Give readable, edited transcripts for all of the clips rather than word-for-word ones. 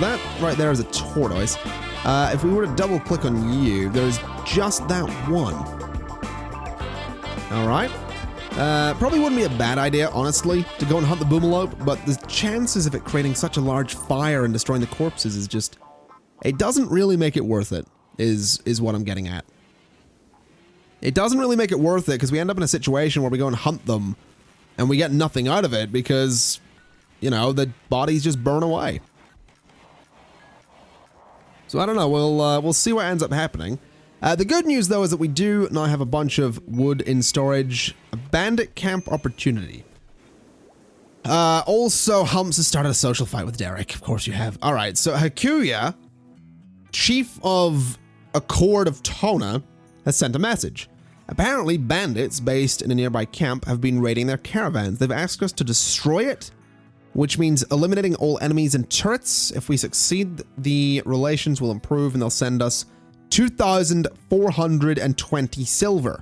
that right there is a tortoise. If we were to double click on you, there's just that one. All right. Probably wouldn't be a bad idea, honestly, to go and hunt the boomalope, but the chances of it creating such a large fire and destroying the corpses is just... It doesn't really make it worth it, is what I'm getting at. It doesn't really make it worth it because we end up in a situation where we go and hunt them and we get nothing out of it because, you know, the bodies just burn away. So I don't know, we'll see what ends up happening. The good news, though, is that we do now have a bunch of wood in storage. A bandit camp opportunity. Also, Humps has started a social fight with Derek. Of course you have. All right, so Hakuya, chief of Accord of Tona, has sent a message. Apparently, bandits based in a nearby camp have been raiding their caravans. They've asked us to destroy it, which means eliminating all enemies and turrets. If we succeed, the relations will improve and they'll send us 2,420 silver.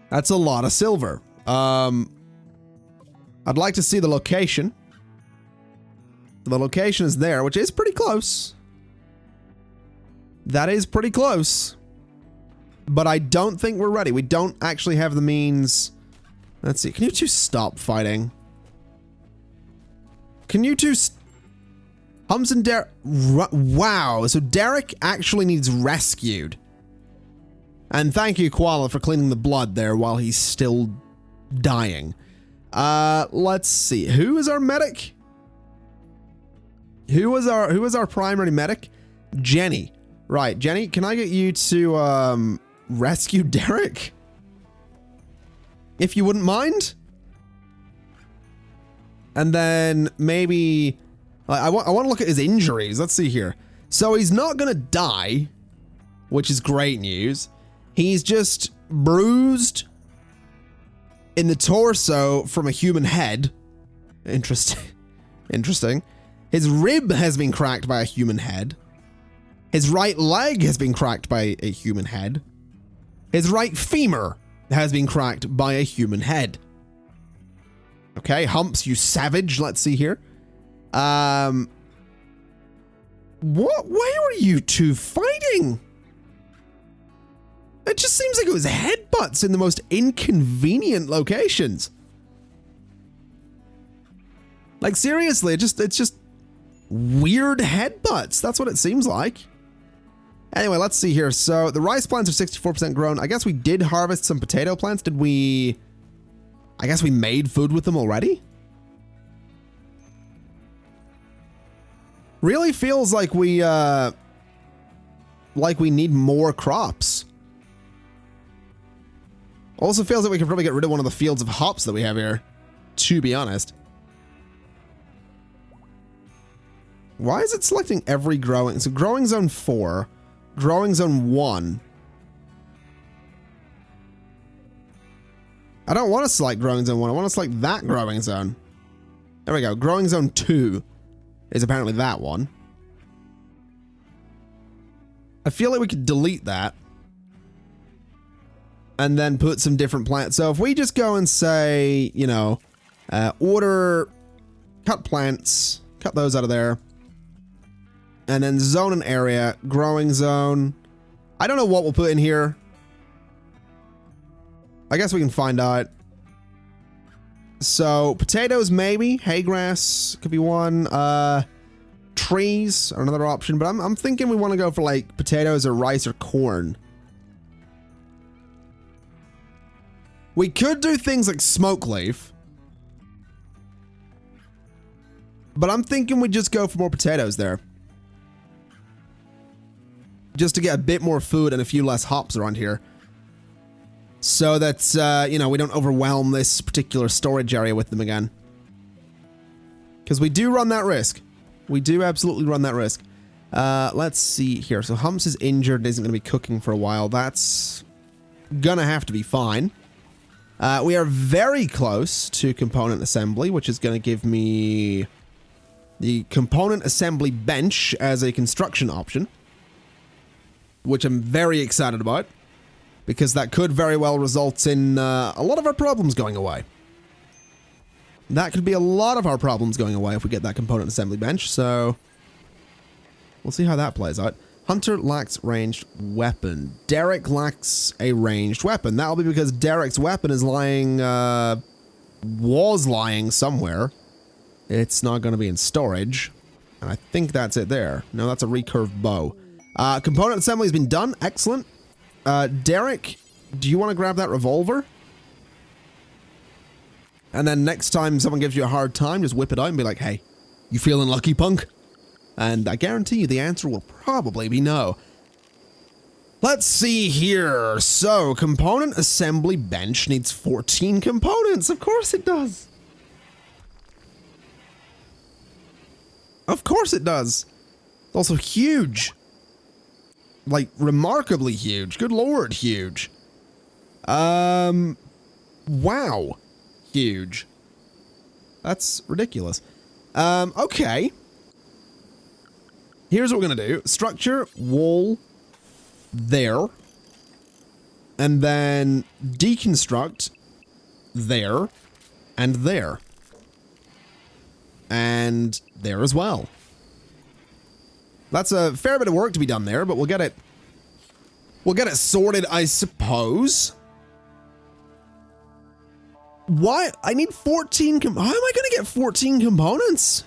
That's a lot of silver. I'd like to see the location. The location is there, which is pretty close. That is pretty close. But I don't think we're ready. We don't actually have the means. Let's see. Can you two stop fighting? Can you two... Humps and Derek... Wow. So Derek actually needs rescued. And thank you, Koala, for cleaning the blood there while he's still dying. Let's see. Who is our medic? Who was our primary medic? Jenny. Right, Jenny, can I get you to rescue Derek? If you wouldn't mind? And then maybe I want to look at his injuries. Let's see here. So he's not going to die, which is great news. He's just bruised in the torso from a human head. Interesting. Interesting. His rib has been cracked by a human head. His right leg has been cracked by a human head. His right femur has been cracked by a human head. Okay, Humps, you savage. Let's see here. Why were you two fighting? It just seems like it was headbutts in the most inconvenient locations. Like, seriously, it's just weird headbutts. That's what it seems like. Anyway, let's see here. So the rice plants are 64% grown. I guess we did harvest some potato plants. Did we... I guess we made food with them already? Really feels like we need more crops. Also feels like we could probably get rid of one of the fields of hops that we have here, to be honest. Why is it selecting every growing? So growing zone 4, growing zone 1. I don't want to select growing zone 1. I want to select that growing zone. There we go. Growing zone 2 is apparently that one. I feel like we could delete that and then put some different plants. So if we just go and say, you know, order, cut plants, cut those out of there. And then zone an area, growing zone. I don't know what we'll put in here. I guess we can find out. So potatoes, maybe. Hay grass could be one. Trees are another option, but I'm thinking we want to go for like potatoes or rice or corn. We could do things like smoke leaf. But I'm thinking we just go for more potatoes there. Just to get a bit more food and a few less hops around here. So that, you know, we don't overwhelm this particular storage area with them again. Because we do run that risk. We do absolutely run that risk. Let's see here. So Humps is injured and isn't going to be cooking for a while. That's gonna have to be fine. We are very close to component assembly, which is going to give me the component assembly bench as a construction option. Which I'm very excited about, because that could very well result in a lot of our problems going away. That could be a lot of our problems going away if we get that component assembly bench, so we'll see how that plays out. Hunter lacks ranged weapon. Derek lacks a ranged weapon. That'll be because Derek's weapon is lying, was lying somewhere. It's not going to be in storage. And I think that's it there. No, that's a recurved bow. Component assembly has been done. Excellent. Derek, do you want to grab that revolver? And then next time someone gives you a hard time, just whip it out and be like, hey, you feeling lucky, punk? And I guarantee you the answer will probably be no. Let's see here. So, component assembly bench needs 14 components. Of course it does. Of course it does. It's also huge. Like, remarkably huge. Good lord, huge. Wow. Huge. That's ridiculous. Okay. Here's what we're gonna do. Structure, wall, there. And then deconstruct, there, and there. And there as well. That's a fair bit of work to be done there, but we'll get it sorted, I suppose. Why? I need 14 how am I gonna get 14 components?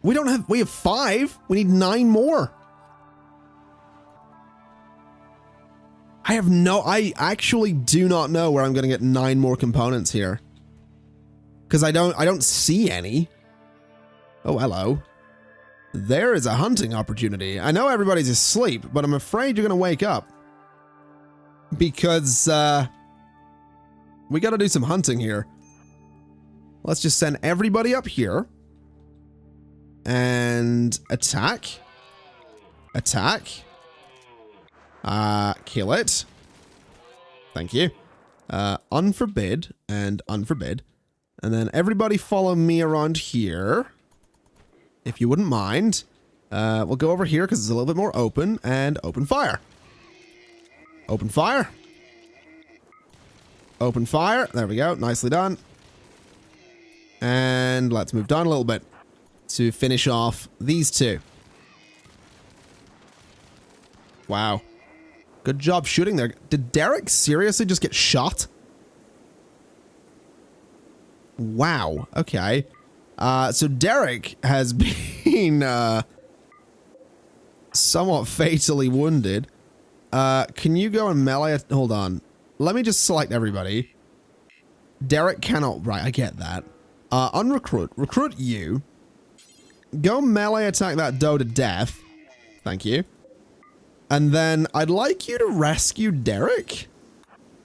We have 5. We need 9 more. I actually do not know where I'm gonna get 9 more components here. Because I don't see any. Oh, hello. There is a hunting opportunity. I know everybody's asleep, but I'm afraid you're gonna wake up. Because, we gotta do some hunting here. Let's just send everybody up here. And attack. Attack. Kill it. Thank you. Unforbid and unforbid. And then everybody follow me around here. If you wouldn't mind. We'll go over here because it's a little bit more open and open fire. Open fire. Open fire. There we go. Nicely done. And let's move down a little bit to finish off these two. Wow. Good job shooting there. Did Derek seriously just get shot? Wow. Okay. So Derek has been somewhat fatally wounded. Can you go and melee? Hold on. Let me just select everybody. Derek cannot. Right, I get that. Unrecruit. Recruit you. Go melee attack that doe to death. Thank you. And then I'd like you to rescue Derek.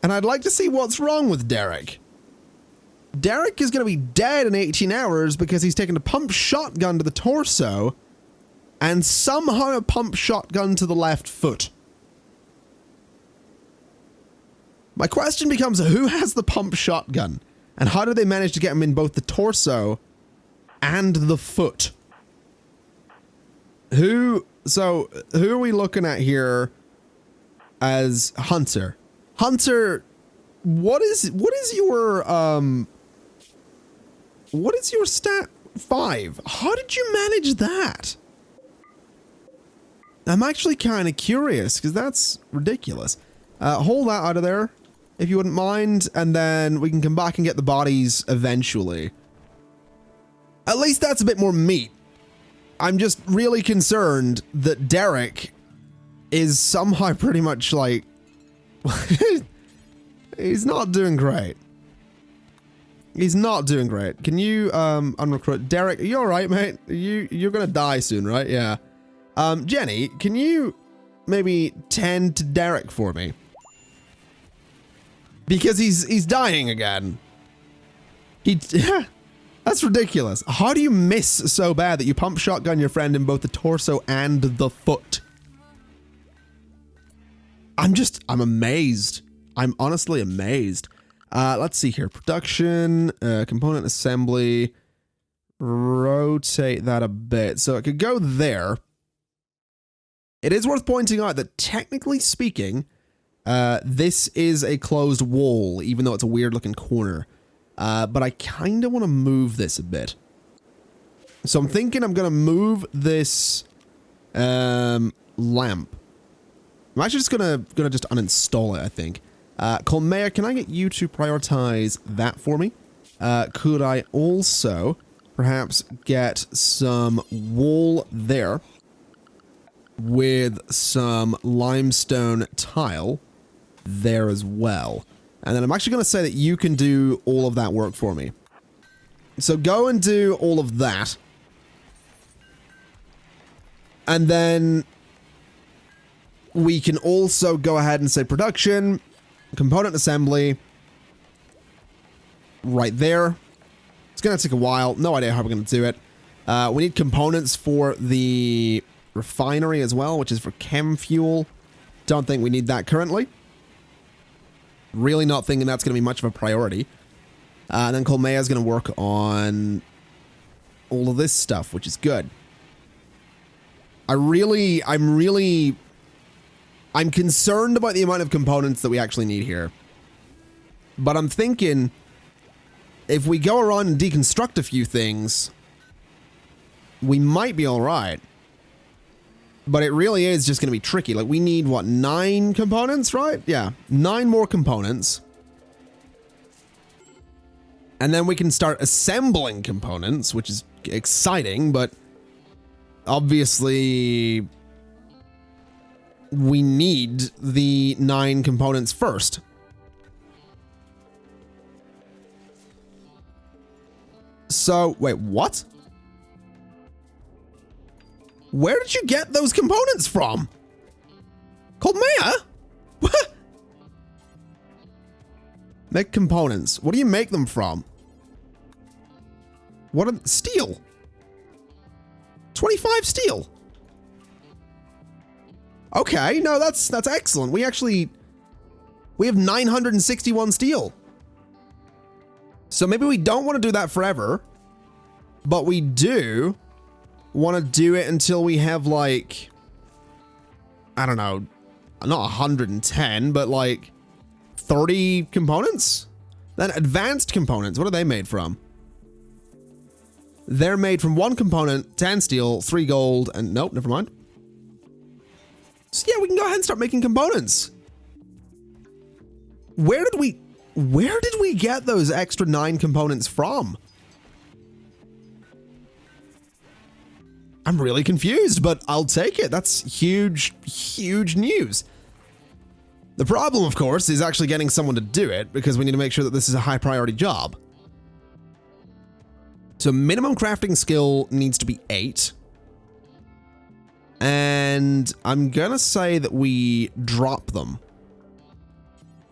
And I'd like to see what's wrong with Derek. Derek is going to be dead in 18 hours because he's taken a pump shotgun to the torso and somehow a pump shotgun to the left foot. My question becomes, who has the pump shotgun? And how did they manage to get him in both the torso and the foot? Who are we looking at here as Hunter? Hunter, what is your stat 5? How did you manage that? I'm actually kind of curious because that's ridiculous. Hold that out of there if you wouldn't mind, and then we can come back and get the bodies eventually. At least that's a bit more meat. I'm just really concerned that Derek is somehow pretty much like he's not doing great. He's not doing great. Can you unrecruit Derek? Are you all right, mate? You're gonna die soon, right? Yeah. Jenny, can you maybe tend to Derek for me? Because he's dying again. That's ridiculous. How do you miss so bad that you pump shotgun your friend in both the torso and the foot? I'm amazed. I'm honestly amazed. Let's see here. Production, component assembly. Rotate that a bit. So it could go there. It is worth pointing out that technically speaking, this is a closed wall, even though it's a weird looking corner. but I kind of want to move this a bit. So I'm thinking I'm going to move this lamp. I'm actually just gonna just uninstall it, I think. Colmea, can I get you to prioritize that for me? Could I also perhaps get some wool there with some limestone tile there as well? And then I'm actually going to say that you can do all of that work for me. So go and do all of that. And then we can also go ahead and say production, component assembly, right there. It's going to take a while. No idea how we're going to do it. We need components for the refinery as well, which is for chem fuel. Don't think we need that currently. Really not thinking that's going to be much of a priority. And then Colmea is going to work on all of this stuff, which is good. I'm concerned about the amount of components that we actually need here. But I'm thinking if we go around and deconstruct a few things, we might be all right. But it really is just going to be tricky. Like, we need, what, 9 components, right? Yeah, 9 more components. And then we can start assembling components, which is exciting, but obviously we need the 9 components first. So, wait, what? Where did you get those components from? Colmea? What? Make components. What do you make them from? What are steel? 25 steel. Okay, no, that's excellent. We have 961 steel. So maybe we don't want to do that forever, but we do want to do it until we have, like, I don't know, not 110, but like 30 components? Then advanced components, what are they made from? They're made from 1 component, 10 steel, 3 gold, and nope, never mind. So yeah, we can go ahead and start making components. Where did we get those extra 9 components from? I'm really confused, but I'll take it. That's huge, huge news. The problem, of course, is actually getting someone to do it, because we need to make sure that this is a high priority job. So minimum crafting skill needs to be 8. And I'm gonna say that we drop them.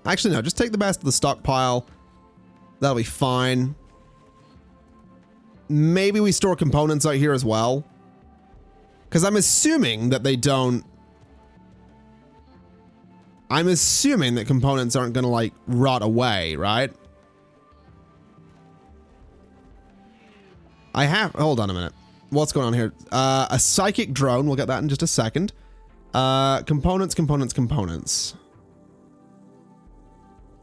Actually, no, just take the best of the stockpile. That'll be fine. Maybe we store components out here as well. Because I'm assuming that they don't... I'm assuming that components aren't going to, like, rot away, right? Hold on a minute. What's going on here? A psychic drone. We'll get that in just a second. Components.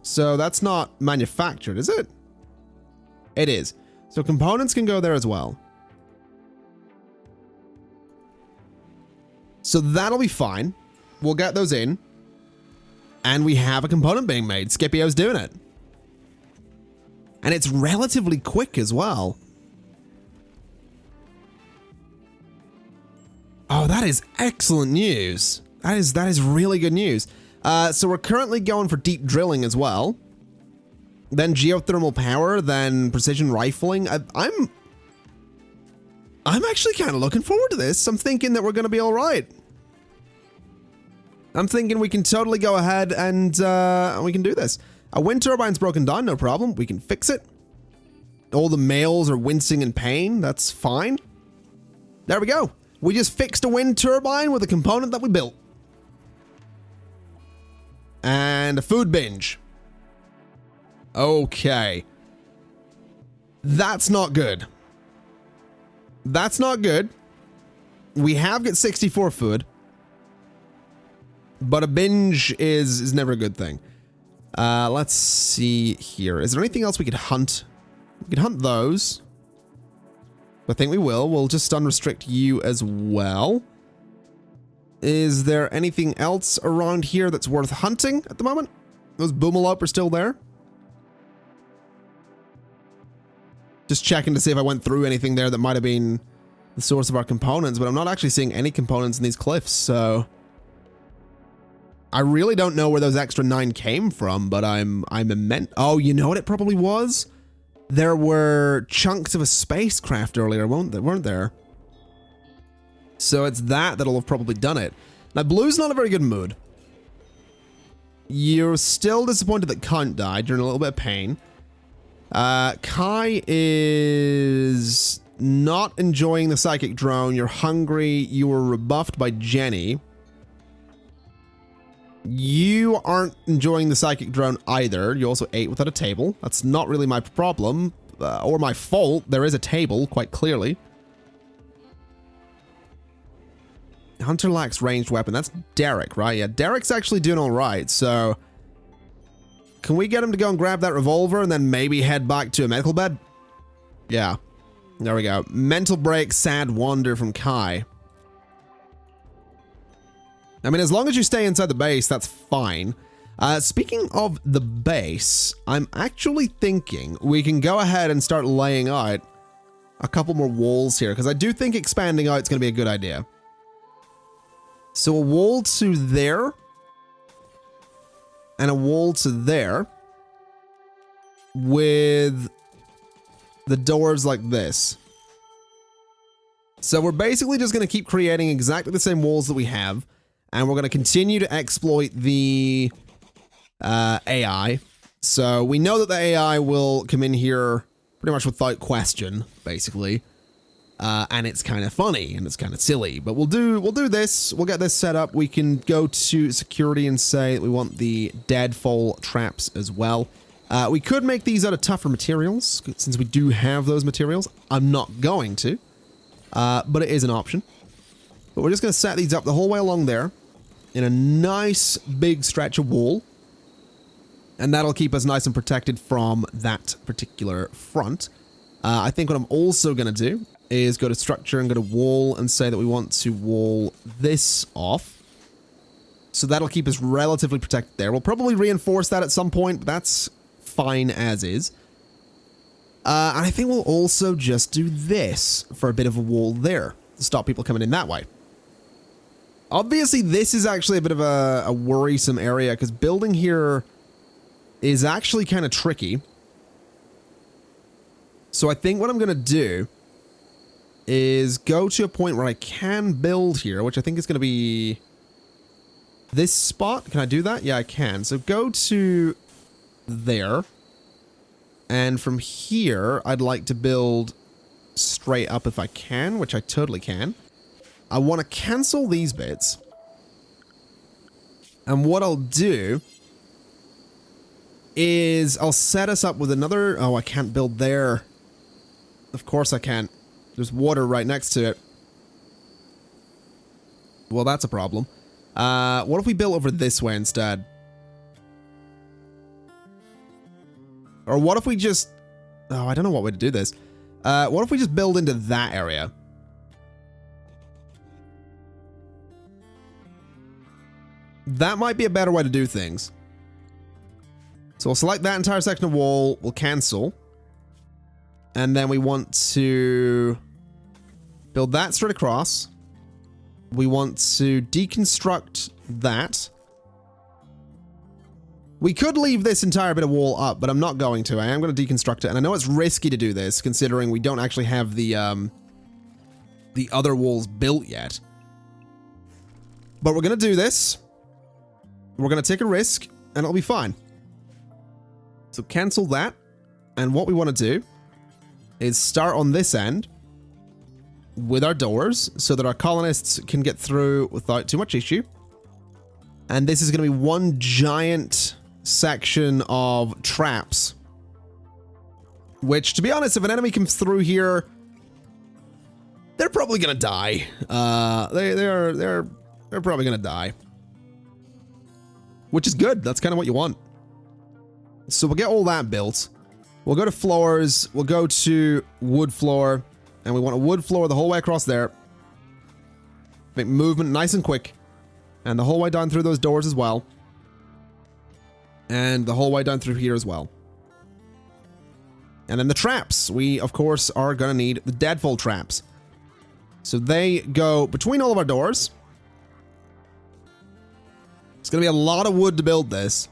So that's not manufactured, is it? It is. So components can go there as well. So that'll be fine. We'll get those in. And we have a component being made. Scipio's doing it. And it's relatively quick as well. Oh, that is excellent news. That is really good news. So we're currently going for deep drilling as well. Then geothermal power, then precision rifling. I'm actually kind of looking forward to this. I'm thinking that we're going to be all right. I'm thinking we can totally go ahead and we can do this. A wind turbine's broken down, no problem. We can fix it. All the males are wincing in pain. That's fine. There we go. We just fixed a wind turbine with a component that we built. And a food binge. Okay. That's not good. That's not good. We have got 64 food. But a binge is never a good thing. Let's see here. Is there anything else we could hunt We can hunt those. I think we will. We'll just unrestrict you as well. Is there anything else around here that's worth hunting at the moment? Those Boomalop are still there. Just checking to see if I went through anything there that might have been the source of our components, but I'm not actually seeing any components in these cliffs, so I really don't know where those extra 9 came from, but I'm immense. Oh, you know what it probably was? There were chunks of a spacecraft earlier, weren't there? So it's that'll have probably done it. Now, Blue's not in a very good mood. You're still disappointed that Count died. You're in a little bit of pain. Kai is not enjoying the psychic drone. You're hungry. You were rebuffed by Jenny. You aren't enjoying the psychic drone either. You also ate without a table. That's not really my problem, or my fault. There is a table, quite clearly. Hunter lacks ranged weapon. That's Derek, right? Yeah, Derek's actually doing all right, so can we get him to go and grab that revolver and then maybe head back to a medical bed? Yeah. There we go. Mental break, sad wander from Kai. I mean, as long as you stay inside the base, that's fine. Speaking of the base, I'm actually thinking we can go ahead and start laying out a couple more walls here, because I do think expanding out is going to be a good idea. So a wall to there, and a wall to there, with the doors like this. So we're basically just going to keep creating exactly the same walls that we have, and we're going to continue to exploit the AI. So we know that the AI will come in here pretty much without question, basically. And it's kind of funny and it's kind of silly, but we'll do this. We'll get this set up. We can go to security and say that we want the deadfall traps as well. We could make these out of tougher materials since we do have those materials. I'm not going to, but it is an option. But we're just going to set these up the whole way along there in a nice big stretch of wall. And that'll keep us nice and protected from that particular front. I think what I'm also going to do is go to structure and go to wall and say that we want to wall this off. So that'll keep us relatively protected there. We'll probably reinforce that at some point, but that's fine as is. And I think we'll also just do this for a bit of a wall there to stop people coming in that way. Obviously, this is actually a bit of a worrisome area because building here is actually kind of tricky. So I think what I'm going to do is go to a point where I can build here, which I think is going to be this spot. Can I do that? Yeah, I can. So go to there. And from here, I'd like to build straight up if I can, which I totally can. I want to cancel these bits. And what I'll do is I'll set us up with another... Oh, I can't build there. Of course I can't. There's water right next to it. Well, that's a problem. What if we built over this way instead? Or what if we just... Oh, I don't know what way to do this. What if we just build into that area? That might be a better way to do things. So we'll select that entire section of wall. We'll cancel. And then we want to build that straight across. We want to deconstruct that. We could leave this entire bit of wall up, but I'm not going to. I am going to deconstruct it. And I know it's risky to do this, considering we don't actually have the other walls built yet. But we're going to do this. We're going to take a risk, and it'll be fine. So cancel that. And what we want to do is start on this end with our doors so that our colonists can get through without too much issue. And this is going to be one giant section of traps. Which, to be honest, if an enemy comes through here, they're probably going to die. They're probably going to die. Which is good. That's kind of what you want. So we'll get all that built. We'll go to floors. We'll go to wood floor. And we want a wood floor the whole way across there. Make movement nice and quick. And the whole way down through those doors as well. And the whole way down through here as well. And then the traps. We, of course, are going to need the deadfall traps. So they go between all of our doors. It's going to be a lot of wood to build this.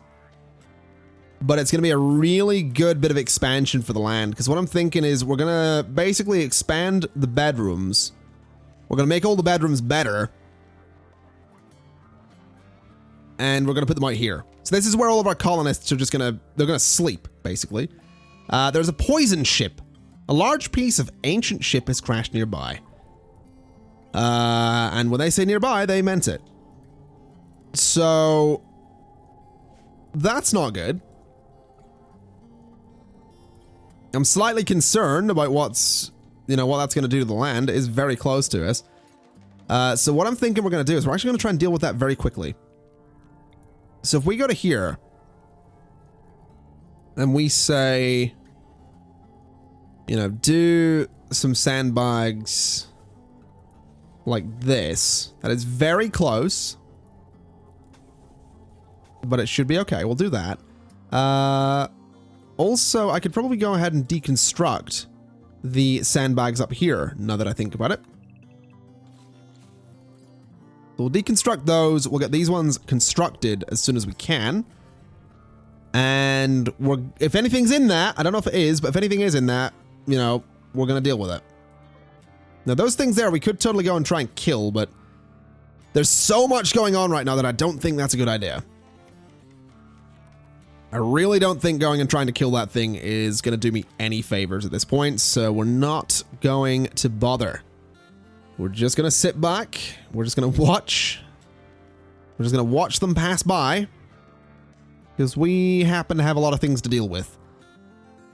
But it's going to be a really good bit of expansion for the land. Because what I'm thinking is we're going to basically expand the bedrooms. We're going to make all the bedrooms better. And we're going to put them out here. So this is where all of our colonists are just going to... They're going to sleep, basically. There's a poison ship. A large piece of ancient ship has crashed nearby. And when they say nearby, they meant it. So... That's not good. I'm slightly concerned about what's... You know, what that's going to do to the land. It is very close to us. So what I'm thinking we're going to do is we're actually going to try and deal with that very quickly. So if we go to here... And we say... You know, do some sandbags... Like this. That is very close. But it should be okay. We'll do that. Also, I could probably go ahead and deconstruct the sandbags up here, now that I think about it. So we'll deconstruct those. We'll get these ones constructed as soon as we can. And if anything's in that, I don't know if it is, but if anything is in that, you know, we're going to deal with it. Now, those things there, we could totally go and try and kill, but there's so much going on right now that I don't think that's a good idea. I really don't think going and trying to kill that thing is going to do me any favors at this point, so we're not going to bother. We're just going to sit back. We're just going to watch. We're just going to watch them pass by, because we happen to have a lot of things to deal with.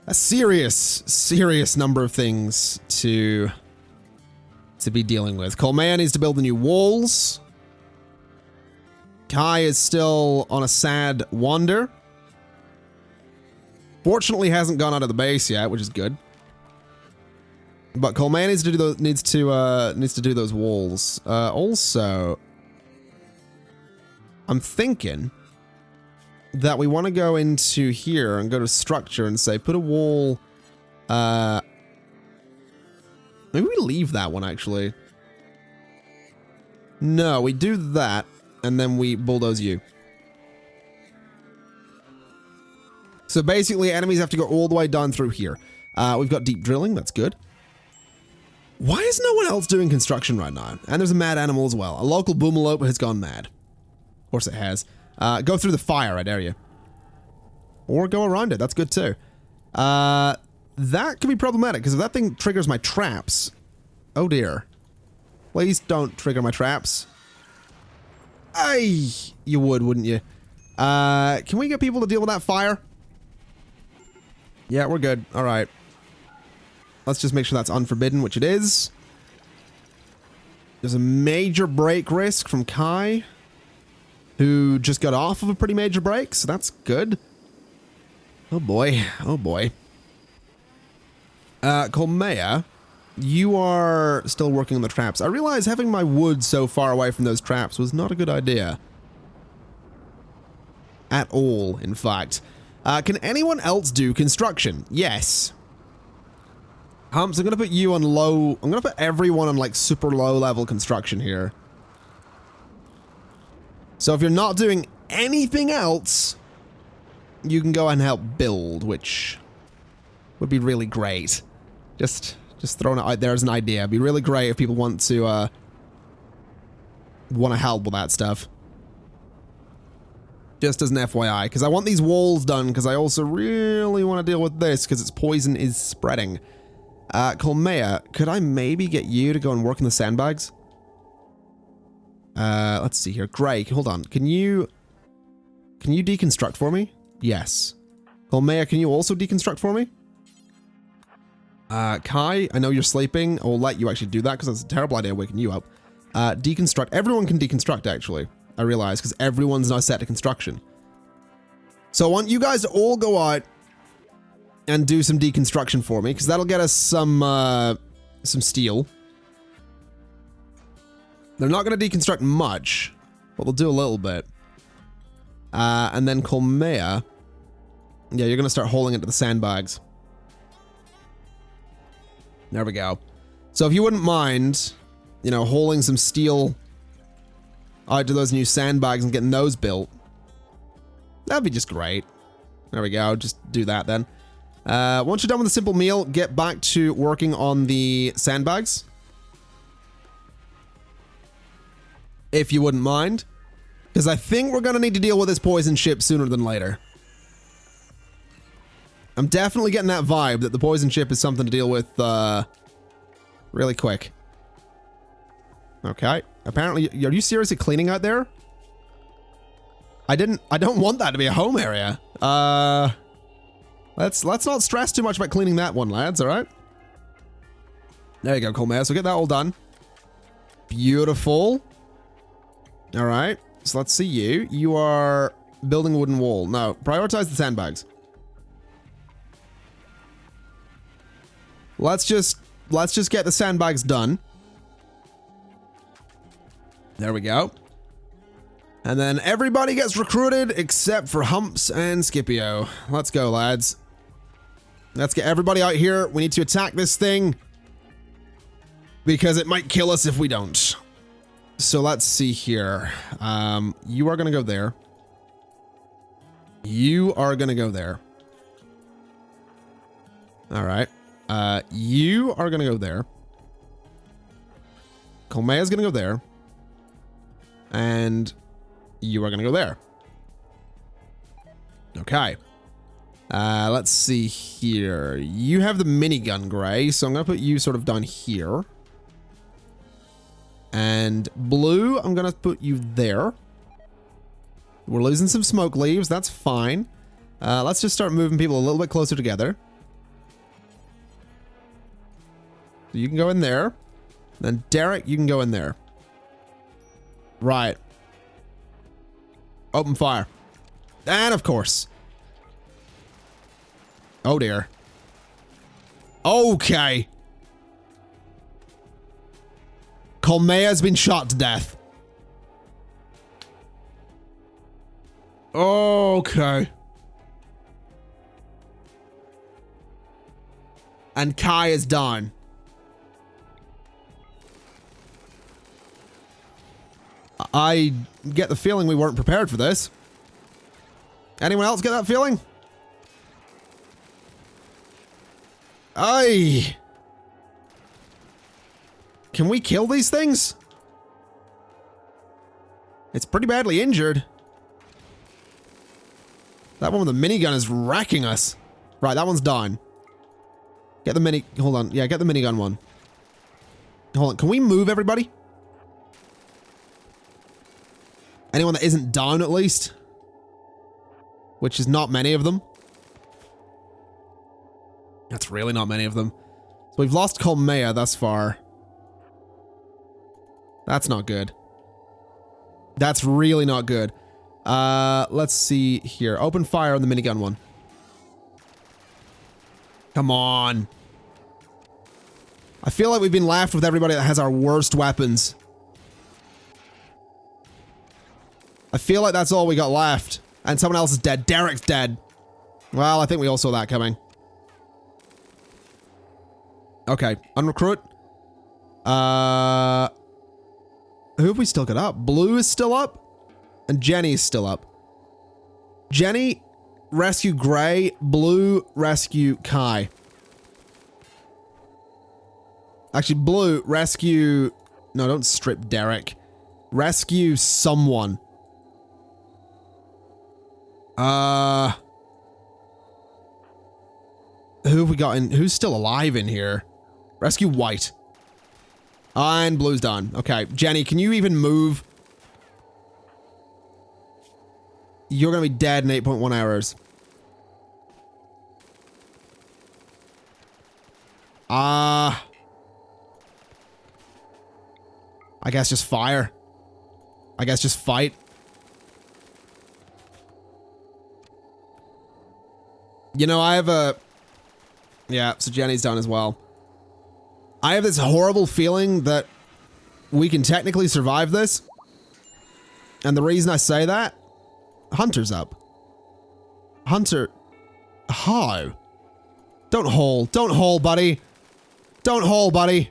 A serious number of things to be dealing with. Colmea needs to build the new walls. Kai is still on a sad wander. Fortunately, hasn't gone out of the base yet, which is good. But Colmea needs to do those walls. Also, I'm thinking that we want to go into here and go to structure and say put a wall. Maybe we leave that one, actually. No, we do that, and then we bulldoze you. So basically, enemies have to go all the way down through here. We've got deep drilling, that's good. Why is no one else doing construction right now? And there's a mad animal as well. A local boomalope has gone mad. Of course it has. Go through the fire, I dare you. Or go around it, that's good too. That could be problematic, because if that thing triggers my traps... Oh dear. Please don't trigger my traps. Ay, you would, wouldn't you? Can we get people to deal with that fire? Yeah, we're good. Alright. Let's just make sure that's unforbidden, which it is. There's a major break risk from Kai, who just got off of a pretty major break, so that's good. Oh boy. Oh boy. Colmea, you are still working on the traps. I realize having my wood so far away from those traps was not a good idea. At all, in fact. Can anyone else do construction? Yes. Humps, I'm going to put you on low... I'm going to put everyone on, like, super low level construction here. So if you're not doing anything else, you can go and help build, which would be really great. Just throwing it out there as an idea. It'd be really great if people want to help with that stuff. Just as an FYI, because I want these walls done, because I also really want to deal with this, because its poison is spreading. Colmea, could I maybe get you to go and work in the sandbags? Let's see here. Gray, hold on. Can you deconstruct for me? Yes. Colmea, can you also deconstruct for me? Kai, I know you're sleeping. I will let you actually do that because that's a terrible idea waking you up. Deconstruct. Everyone can deconstruct, actually. I realize, because everyone's now set to construction. So I want you guys to all go out and do some deconstruction for me, because that'll get us some steel. They're not going to deconstruct much, but they'll do a little bit. And then Colmea. Yeah, you're going to start hauling into the sandbags. There we go. So if you wouldn't mind, you know, hauling some steel out to those new sandbags and getting those built, that'd be just great. There we go. Just do that then. Once you're done with the simple meal, get back to working on the sandbags. If you wouldn't mind. Because I think we're going to need to deal with this poison ship sooner than later. I'm definitely getting that vibe that the poison ship is something to deal with really quick. Okay. Apparently, are you seriously cleaning out there? I don't want that to be a home area. Let's not stress too much about cleaning that one, lads, all right? There you go, Colmea. So get that all done. Beautiful. All right. So let's see you. You are building a wooden wall. No, prioritize the sandbags. Let's just get the sandbags done. There we go. And then everybody gets recruited except for Humps and Scipio. Let's go, lads. Let's get everybody out here. We need to attack this thing because it might kill us if we don't. So let's see here. You are going to go there. You are going to go there. All right. You are going to go there. Colmea's going to go there. And you are going to go there. Okay. Let's see here. You have the minigun, Gray, so I'm going to put you sort of down here. And Blue, I'm going to put you there. We're losing some smoke leaves. That's fine. Let's just start moving people a little bit closer together. So you can go in there. Then Derek, you can go in there. Right. Open fire. And of course. Oh dear. Okay. Colmea's been shot to death. Okay. And Kai is done. I get the feeling we weren't prepared for this. Anyone else get that feeling? Aye. Can we kill these things? It's pretty badly injured. That one with the minigun is wrecking us. Right, that one's done. Get the mini... Hold on. Yeah, get the minigun one. Hold on. Can we move everybody? Anyone that isn't down, at least? Which is not many of them. That's really not many of them. So we've lost Colmea thus far. That's not good. That's really not good. Let's see here. Open fire on the minigun one. Come on. I feel like we've been left with everybody that has our worst weapons. I feel like that's all we got left. And someone else is dead. Derek's dead. Well, I think we all saw that coming. Okay. Unrecruit. Who have we still got up? Blue is still up. And Jenny is still up. Jenny, rescue Gray. Blue, rescue Kai. Actually, Blue, rescue... No, don't strip Derek. Rescue someone. Who have we got in? Who's still alive in here? Rescue White. And Blue's done. Okay, Jenny, can you even move? You're gonna be dead in 8.1 hours. I guess just fire. I guess just fight. You know, I have a Yeah, so Jenny's done as well. I have this horrible feeling that we can technically survive this. And the reason I say that, Hunter's up. Hunter, how? Don't haul, buddy. Don't haul, buddy.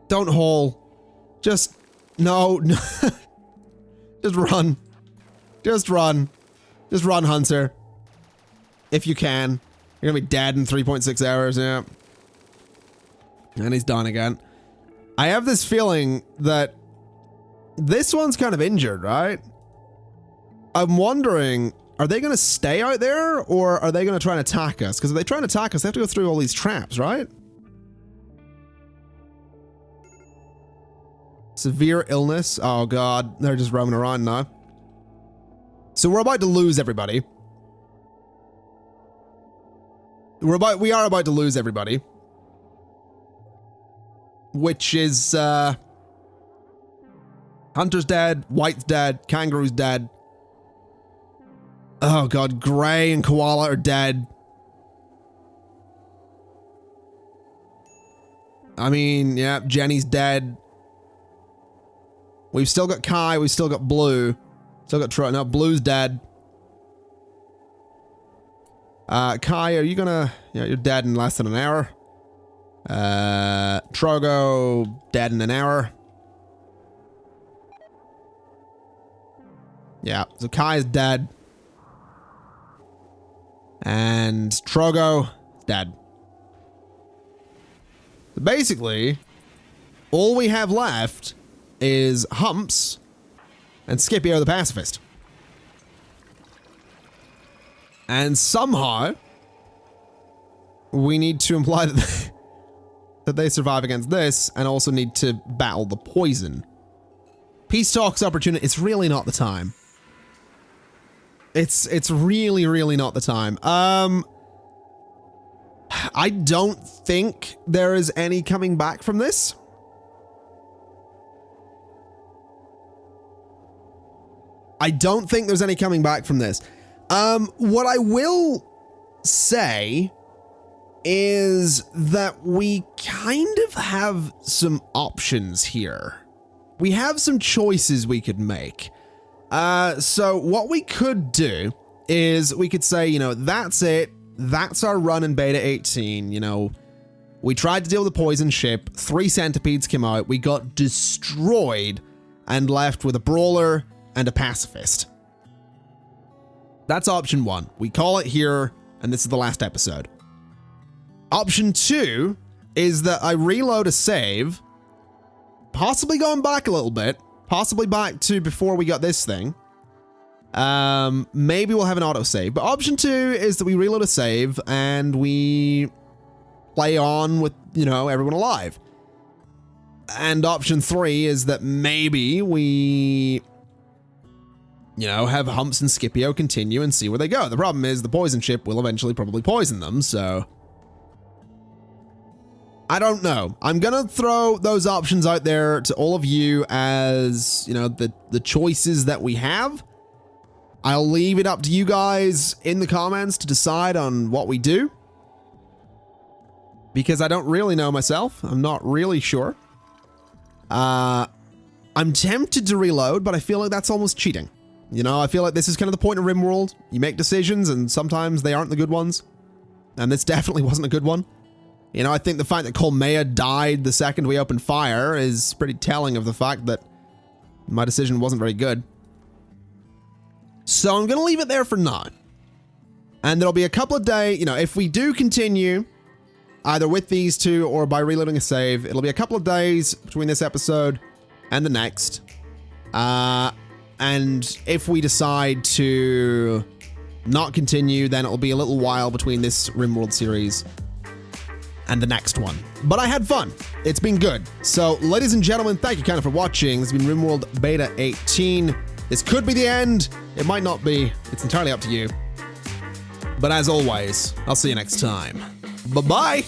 Don't haul. Just, no. Just run. Just run. Just run, Hunter. If you can. You're gonna be dead in 3.6 hours, yeah. And he's done again. I have this feeling that this one's kind of injured, right? I'm wondering, are they gonna stay out there or are they gonna try and attack us? Because if they try and attack us, they have to go through all these traps, right? Severe illness. Oh god, they're just roaming around now. So we're about to lose everybody. We are about to lose everybody. Which is, Hunter's dead, White's dead, Kangaroo's dead. Oh god, Gray and Koala are dead. I mean, yeah, Jenny's dead. We've still got Kai, we've still got Blue. Still got Troy. No, Blue's dead. Kai, are you gonna... Yeah, you're dead in less than an hour. Trogo, dead in an hour. Yeah, so Kai is dead. And Trogo, dead. So basically, all we have left is Humps and Scipio the Pacifist. And somehow, we need to imply that that they survive against this and also need to battle the poison. Peace talks opportunity. It's really not the time. It's really, really not the time. I don't think there is any coming back from this. I don't think there's any coming back from this. What I will say is that we kind of have some options here. We have some choices we could make. So what we could do is we could say, you know, that's it. That's our run in Beta 18. You know, we tried to deal with the poison ship. 3 centipedes came out. We got destroyed and left with a brawler and a pacifist. That's option 1. We call it here, and this is the last episode. Option 2 is that I reload a save, possibly going back a little bit, possibly back to before we got this thing. Maybe we'll have an autosave, but option 2 is that we reload a save and we play on with, you know, everyone alive. And option 3 is that maybe we, you know, have Humps and Scipio continue and see where they go. The problem is the poison ship will eventually probably poison them, so I don't know. I'm gonna throw those options out there to all of you as, you know, the choices that we have. I'll leave it up to you guys in the comments to decide on what we do, because I don't really know myself. I'm not really sure. I'm tempted to reload, but I feel like that's almost cheating. You know, I feel like this is kind of the point of RimWorld. You make decisions and sometimes they aren't the good ones. And this definitely wasn't a good one. You know, I think the fact that Colmea died the second we opened fire is pretty telling of the fact that my decision wasn't very good. So I'm going to leave it there for now. And there'll be a couple of days, you know, if we do continue either with these two or by reloading a save, it'll be a couple of days between this episode and the next. And if we decide to not continue, then it'll be a little while between this RimWorld series and the next one. But I had fun. It's been good. So, ladies and gentlemen, thank you kind of for watching. This has been RimWorld Beta 18. This could be the end. It might not be. It's entirely up to you. But as always, I'll see you next time. Bye-bye.